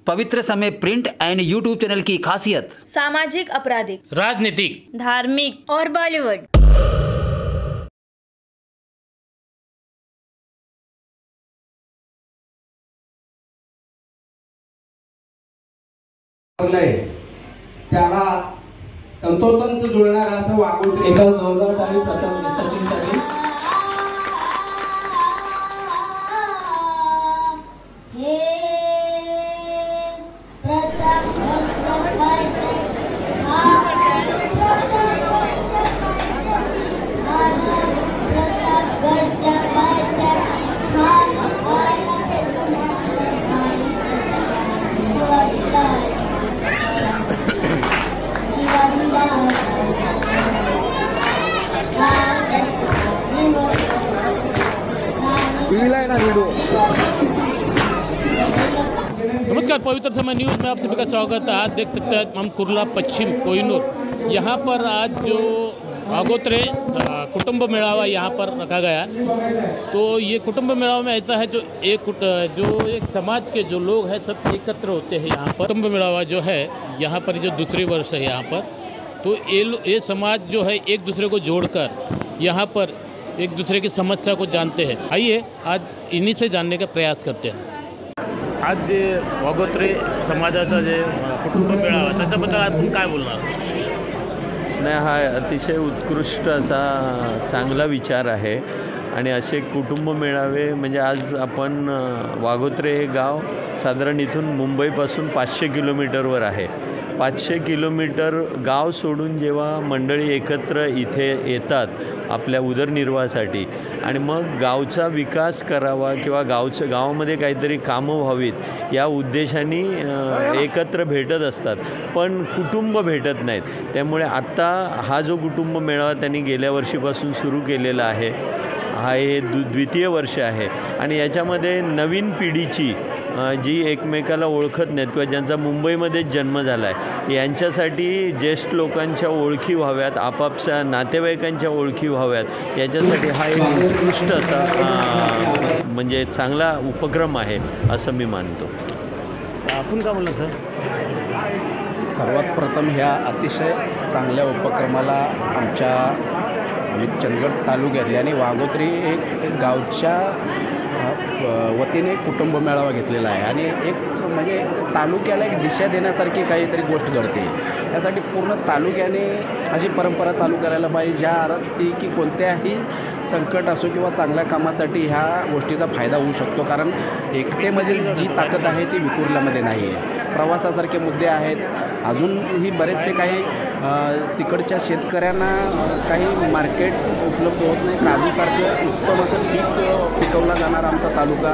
पवित्र समय print end YouTube channel की खासियत सामाजिक, आपराधिक, राजनीतिक, धार्मिक और बॉलीवुड। त्याला तंतोतंत जुळणार असं वागून एका जोरदार टाळी प्रथम सचिनसाठी। नमस्कार, पवित्र समय न्यूज़ में आप सभी का स्वागत है। आज देख सकते हैं हम कुर्ला पश्चिम कोहिनूर। यहाँ पर आज जो वागोत्रे कुटुंब मेळावा यहाँ पर रखा गया। तो ये कुटुंब मेळावा में ऐसा है जो एक समाज के जो लोग हैं सब एकत्र होते हैं यहाँ पर। कुटुंब मेळावा जो है यहाँ पर जो दूसरी वर्ष है यहाँ पर, तो ये समाज जो है एक दूसरे को जोड़कर यहाँ पर एक दूसरे की समस्या को जानते हैं। आइए आज इन्हीं से जानने का प्रयास करते हैं। आज जे वागोत्रे समाजाचा जे कुटुंब मेळावा त्याच्याबद्दल आज तुम्ही काय बोलणार? नाही, हा अतिशय उत्कृष्ट असा चांगला विचार आहे आणि असे कुटुंब मेळावे म्हणजे आज आपण वागोत्रे हे गाव साधारण इथून मुंबईपासून 500 किलोमीटरवर आहे। 500 किलोमीटर गाव सोडून जेव्हा मंडळी एकत्र इथे येतात आपल्या उदरनिर्वाहासाठी आणि मग गावचा विकास करावा किंवा गावामध्ये काहीतरी कामं व्हावीत या उद्देशाने एकत्र भेटत असतात, पण कुटुंब भेटत नाहीत। त्यामुळे आत्ता हा जो कुटुंब मेळावा त्यांनी गेल्या वर्षीपासून सुरू केलेला आहे, हा हे द्वितीय वर्ष आहे आणि याच्यामध्ये नवीन पिढीची जी एकमेकाला ओळखत नाहीत किंवा ज्यांचा मुंबईमध्येच जन्म झाला आहे यांच्यासाठी ज्येष्ठ लोकांच्या ओळखी व्हाव्यात, आपापच्या नातेवाईकांच्या ओळखी व्हाव्यात, याच्यासाठी हा एक उत्कृष्ट असा म्हणजे चांगला उपक्रम आहे असं मी मानतो। आपण काय बोलला सर? सर्वात प्रथम ह्या अतिशय चांगल्या उपक्रमाला आम्ही चंदगड तालुक्यातले आणि वागोत्री एक गावच्या वतीने कुटुंब मेळावा घेतलेला आहे आणि एक म्हणजे तालुक्याला एक दिशा देण्यासारखी काहीतरी गोष्ट घडते। यासाठी पूर्ण तालुक्याने अशी परंपरा चालू करायला पाहिजे ज्या अर्थी की कोणत्याही संकट असो किंवा चांगल्या कामासाठी ह्या गोष्टीचा फायदा होऊ शकतो, कारण एकतेमध्ये जी ताकद आहे ती विकुर्ल्यामध्ये नाही आहे। प्रवासासारखे मुद्दे आहेत, अजूनही बरेचसे काही तिकडच्या शेतकऱ्यांना काही मार्केट उपलब्ध होत नाही। काजूसारखं उत्तम असं पीक पिकवला जाणार आमचा तालुका,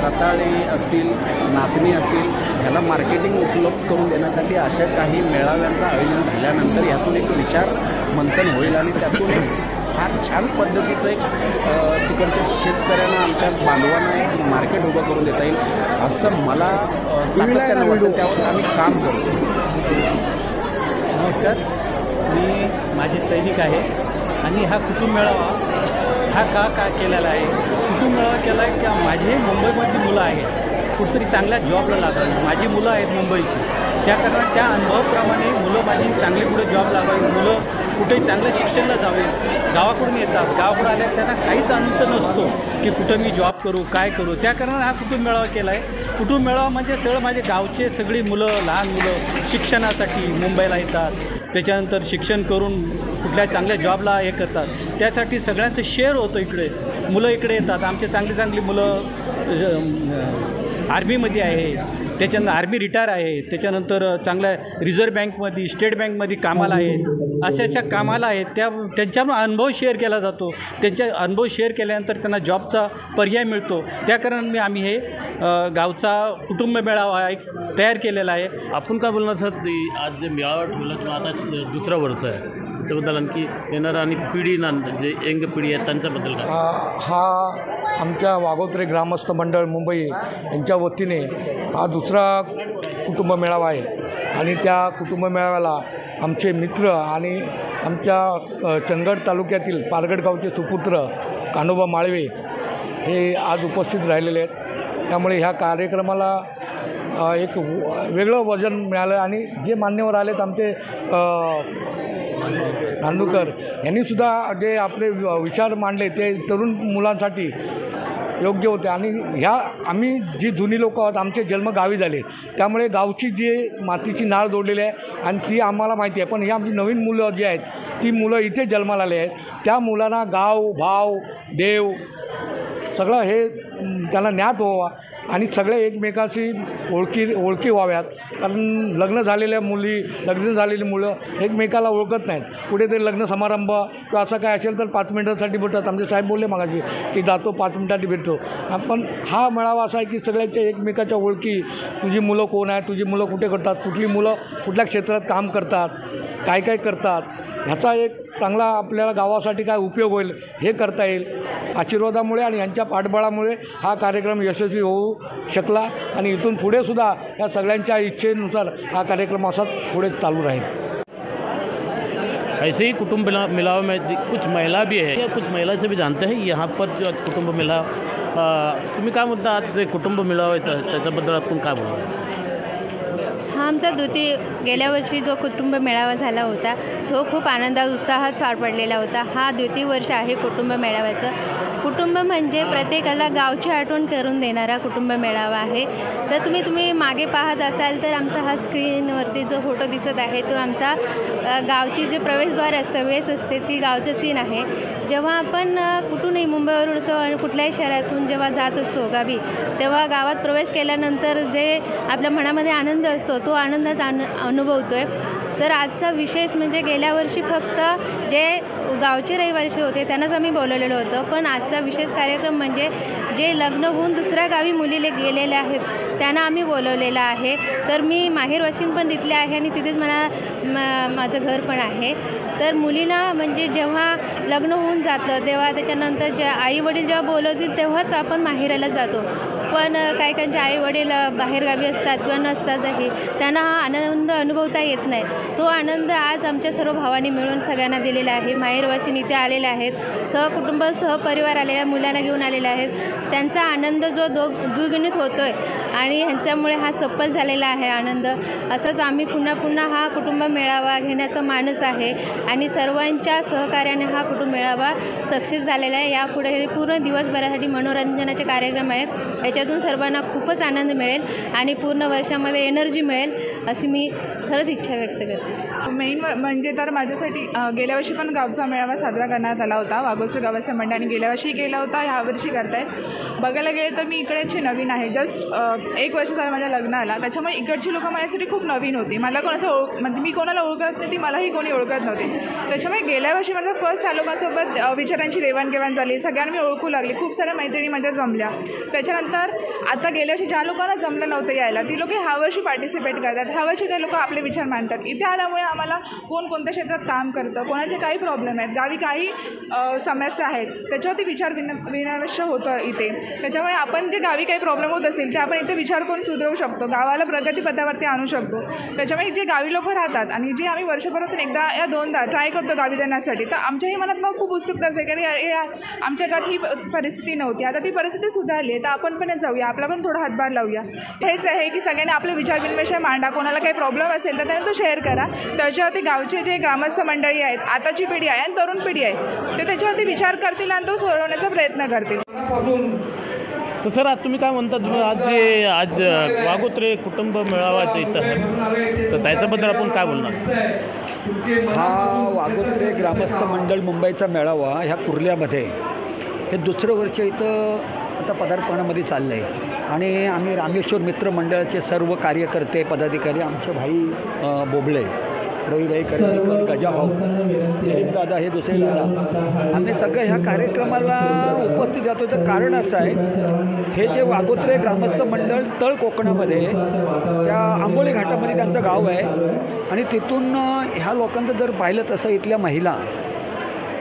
रताळे असतील, नाचणी असतील, ह्याला मार्केटिंग उपलब्ध करून देण्यासाठी अशा काही मेळाव्यांचं आयोजन झाल्यानंतर यातून एक विचार मंथन होईल आणि त्यातून एक फार छान पद्धतीचं एक तिकडच्या शेतकऱ्यांना, आमच्या बांधवांना एक मार्केट उभं करून देता येईल असं मला सातत्यानं वाटतं। त्यावर आम्ही काम करतो। नमस्कार, मी माझे सैनिक आहे आणि हा कुटुंब मेळावा हा का केलेला आहे? कुटुंब मेळावा केला आहे की माझी मुंबईमधली मुलं आहेत, कुठेतरी चांगल्या जॉबला लागावी। माझी मुलं आहेत मुंबईची, त्या कारणात त्या अनुभवाप्रमाणे मुलं माझी चांगली पुढे जॉब लागावी, मुलं कुठेही चांगल्या शिक्षणाला जावे। गावाकडून येतात, गावाकडून आल्यावर त्यांना काहीच अंत नसतो की कुठं मी जॉब करू, काय करू। त्या कारणाने हा कुटुंब मेळावा केला आहे। कुटुंब मेळावा म्हणजे सगळं माझे गावचे सगळी मुलं, लहान मुलं शिक्षणासाठी मुंबईला येतात, त्याच्यानंतर शिक्षण करून कुठल्या चांगल्या जॉबला हे करतात, त्यासाठी सगळ्यांचं शेअर होतं। इकडे मुलं इकडे येतात, आमचे चांगली मुलं आर्मीमध्ये आहे, त्याच्यानंतर आर्मी रिटायर आहे, त्याच्यानंतर चांगल्या रिझर्व्ह बँकमध्ये, स्टेट बँकमध्ये कामाला आहेत, अशा कामाला आहेत। त्यांच्यावर अनुभव शेअर केला जातो, त्यांच्या अनुभव शेअर केल्यानंतर त्यांना जॉबचा पर्याय मिळतो। त्या कारणाने आम्ही हे गावचा कुटुंब मेळावा एक तयार केलेला आहे। आपण काय बोलणार सर? आज जे मेळावा ठेवला किंवा आता दुसरं वर्ष आहे, त्याबद्दल आणखी येणारा आणि पिढीना जे यंग पिढी आहे त्यांच्याबद्दल काय? हा आमच्या वागोत्रे ग्रामस्थ मंडळ मुंबई यांच्या वतीने हा दुसरा कुटुंब मेळावा आहे आणि त्या कुटुंब मेळाव्याला आमचे मित्र आणि आमच्या चंदगड तालुक्यातील पारगड गावचे सुपुत्र कान्होबा माळवे हे आज उपस्थित राहिलेले आहेत। त्यामुळे ह्या कार्यक्रमाला एक वेगळं वजन मिळालं आणि जे मान्यवर आलेत आमचे नांदूरकर यांनीसुद्धा जे आपले विचार मांडले ते तरुण मुलांसाठी योग्य होते आणि ह्या आम्ही जी जुनी लोकं आहोत आमचे जन्म गावी झाले त्यामुळे गावची जी मातीची नाळ जोडलेली आहे आणि ती आम्हाला माहिती आहे. पण ही आमची नवीन मुलं जी आहेत ती मुलं इथे जन्माला आले आहेत. त्या मुलांना गाव भाव देव सगळं हे त्यांना ज्ञात व्हावा आणि सगळे एकमेकाची ओळखी व्हाव्यात. कारण लग्न झालेल्या मुली लग्न झालेली मुलं एकमेकाला ओळखत नाहीत. कुठेतरी लग्न समारंभ किंवा असं काय असेल तर 5 मिनिटांसाठी भेटतात. आमचे साहेब बोलले मागाशी की जातो 5 मिनिटांसाठी भेटतो. पण हा मेळावा असा आहे की सगळ्यांच्या एकमेकाच्या ओळखी, तुझी मुलं कोण आहे, तुझी मुलं कुठे करतात, कुठली मुलं कुठल्या क्षेत्रात काम करतात, काय काय करतात, ह्याचा एक चांगला आपल्याला गावासाठी काय उपयोग होईल हे करता येईल. आशीर्वादामुळे आणि यांच्या पाठबळामुळे हा कार्यक्रम यशस्वी होऊ शकला आणि इथून पुढेसुद्धा या सगळ्यांच्या इच्छेनुसार हा कार्यक्रम असाच पुढे चालू राहील. ऐसे ही कुटुंब मिलाव में कुछ महिला भी है, कुछ महिला से भी जानते हैं यहाँ पर जो कुटुंब मिलाव तुम्ही काय म्हणता आज कुटुंब मिलाव आहे त्याच्याबद्दल आपण काय बोलू? हा आमचा गेल्या वर्षी जो कुटुंब मेळावा झाला होता तो खूप आनंदात उत्साहात पार पडलेला होता. हा 2य वर्ष आहे कुटुंब मेळाव्याचं. कुटुंब म्हणजे प्रत्येकाला गावची आठवण करून देणारा कुटुंब मेळावा आहे. तर तुम्ही मागे पाहत असाल तर आमचा हा स्क्रीनवरती जो फोटो दिसत आहे तो आमचा गावची जे प्रवेशद्वार असतं वेस असते ती गावचं सीन आहे. जेव्हा आपण कुठूनही मुंबईवरून असो आणि कुठल्याही शहरातून जेव्हा जात असतो गावी तेव्हा गावात प्रवेश केल्यानंतर जे आपल्या मनामध्ये आनंद असतो तो आनंदाचा अनुभवतो आहे. तर आजचा विशेष म्हणजे गेल्या वर्षी फक्त जे गावचे रहिवासी होते त्यांनाच आम्ही बोलवलेलं होतं. पण आजचा विशेष कार्यक्रम म्हणजे जे लग्न होऊन दुसऱ्या गावी मुलीले गेलेले आहेत त्यांना आम्ही बोलवलेलं आहे. तर मी माहेरवाशीन पण तिथले आहे आणि तिथेच माझं घर पण आहे. तर मुलींना म्हणजे जेव्हा लग्न होऊन जातं तेव्हा त्याच्यानंतर जे आईवडील जेव्हा बोलवतील तेव्हाच आपण माहेराला जातो. पण काही काहींचे आईवडील बाहेरगावी असतात किंवा नसतातही त्यांना हा आनंद अनुभवता येत नाही. तो आनंद आज आमच्या सर्व भावांनी मिळून सगळ्यांना दिलेला आहे. माहेरवासीन इथे आलेले आहेत, सहकुटुंब सहपरिवार आलेल्या मुलांना घेऊन आलेले आहेत. त्यांचा आनंद जो द्विगुणित होतो आहे आणि ह्यांच्यामुळे हा सफल झालेला आहे आनंद. असंच आम्ही पुन्हा हा कुटुंब मेळावा घेण्याचा मानस आहे आणि सर्वांच्या सहकार्याने हा कुटुंब मेळावा सक्सेस झालेला आहे. यापुढे पूर्ण दिवसभरासाठी मनोरंजनाचे कार्यक्रम आहेत. याच्यातून सर्वांना खूपच आनंद मिळेल आणि पूर्ण वर्षामध्ये एनर्जी मिळेल अशी मी खरंच इच्छा व्यक्त करते. मेन म्हणजे तर माझ्यासाठी गेल्या वर्षी पण गावचा मेळावा साजरा करण्यात आला होता. वाघोत्री गावस्थ मंडळाने गेल्या वर्षी केला होता, ह्यावर्षी करतायत. बघायला गेले तर मी इकडची नवीन आहे. जस्ट 1 वर्ष झालं माझ्या लग्नाला. त्याच्यामुळे इकडची लोकं माझ्यासाठी खूप नवीन होती. मला कोणाचं म्हणजे मी कोणाला ओळखत नाही ती मलाही कोणी ओळखत नव्हती. त्याच्यामुळे गेल्या वर्षी माझं फर्स्ट ह्या लोकांसोबत विचारांची देवाणघेवाण झाली. सगळ्यांना मी ओळखू लागली. खूप साऱ्या मैत्रिणी माझ्या जमल्या. त्याच्यानंतर आता गेल्या वर्षी ज्या लोकांना जमलं नव्हतं यायला ती लोक ह्या वर्षी पार्टिसिपेट करतात. ह्या वर्षी ते लोक आपले विचार मांडतात. इथे आल्यामुळे आम्हाला कोणत्या क्षेत्रात काम करतं, कोणाचे काही प्रॉब्लेम आहेत, गावी काही समस्या आहेत त्याच्यावरती विचार विनावश्य होतं इथे. त्याच्यामुळे आपण जे गावी काही प्रॉब्लेम होत असेल ते आपण इथे विचार करून सुधरवू शकतो, गावाला प्रगतीपथावरती आणू शकतो. त्याच्यामुळे जे गावी लोक राहतात आणि जे आम्ही वर्षभरातून एकदा या 2दा ट्राय करतो गावी देण्यासाठी, तर आमच्याही मनात मग खूप उत्सुकता असेल कारण आमच्या गावात ही परिस्थिती नव्हती. आता ती परिस्थिती सुधारली आहे तर आपण पण जाऊया, आपला पण थोडा हातभार लावूया. हेच आहे की सगळ्यांनी आपले विचार विनिमय मांडा. कोणाला काही प्रॉब्लेम असेल तर त्याने तो शेअर करा. त्याच्यावरती गावचे जे ग्रामस्थ मंडळी आहेत, आताची पिढी आहे आणि तरुण पिढी आहे ते त्याच्यावरती विचार करतील आणि तो सोडवण्याचा प्रयत्न करतील. तर सर आज तुम्ही काय म्हणता, तुम्ही आज वाघोत्रे कुटुंब मेळावा इथं आहे तर त्याच्याबद्दल आपण काय बोलणार? हा वाघोत्रे ग्रामस्थ मंडळ मुंबईचा मेळावा ह्या कुर्ल्यामध्ये हे 2रं वर्ष इथं आता पदार्पणामध्ये चाललं आहे आणि आम्ही रामेश्वर मित्र मंडळाचे सर्व कार्यकर्ते पदाधिकारी, आमचे भाई बोबळे, रविभाई करंदीकर, गजाभाऊ, दिलीपदादा, हे दुसरे दादा, आम्ही सगळं ह्या कार्यक्रमाला उपस्थित जातो. तर कारण असं आहे, हे जे वाघोत्रे ग्रामस्थ मंडळ तळ कोकणामध्ये त्या आंबोली घाटामध्ये त्यांचं गाव आहे आणि तिथून ह्या लोकांचं जर पाहिलं तसं इथल्या महिला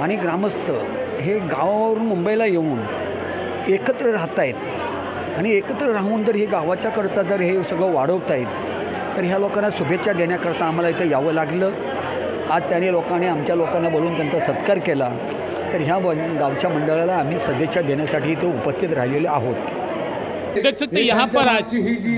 आणि ग्रामस्थ हे गावावरून मुंबईला येऊन एकत्र राहत आहेत आणि एकत्र राहून जर हे गावाच्याकडचा जर हे सगळं वाढवता येईल तर ह्या लोकांना शुभेच्छा देण्याकरता आम्हाला इथं यावं लागलं. आज त्याने लोकांनी आमच्या लोकांना बोलून त्यांचा सत्कार केला. तर ह्या गावच्या मंडळाला आम्ही सदिच्छा देण्यासाठी इथे उपस्थित राहिलेले आहोत. देख सकते हैं यहाँ पर आज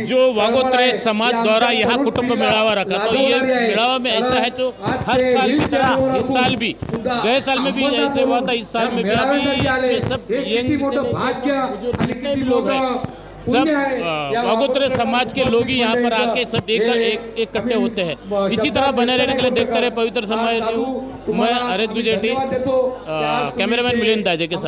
जो वागोत्रे समाज द्वारा यहाँ कुटुंब मेळावा रखा, तो ये मेळावा में ऐसा है जो हर साल की तरह इस साल भी, गए साल में भी ऐसे हुआ था, इस साल में भी अभी ये सब जितने भी लोग हैं सब वागोत्रे समाज के लोग ही यहाँ पर आके सब एक इकट्ठे होते हैं। इसी तरह बने रहने के लिए देखते रहे पवित्र समाज न्यूज़। मैं आर एस गुजेटी, कैमरामैन मिलिंद दाजे के साथ।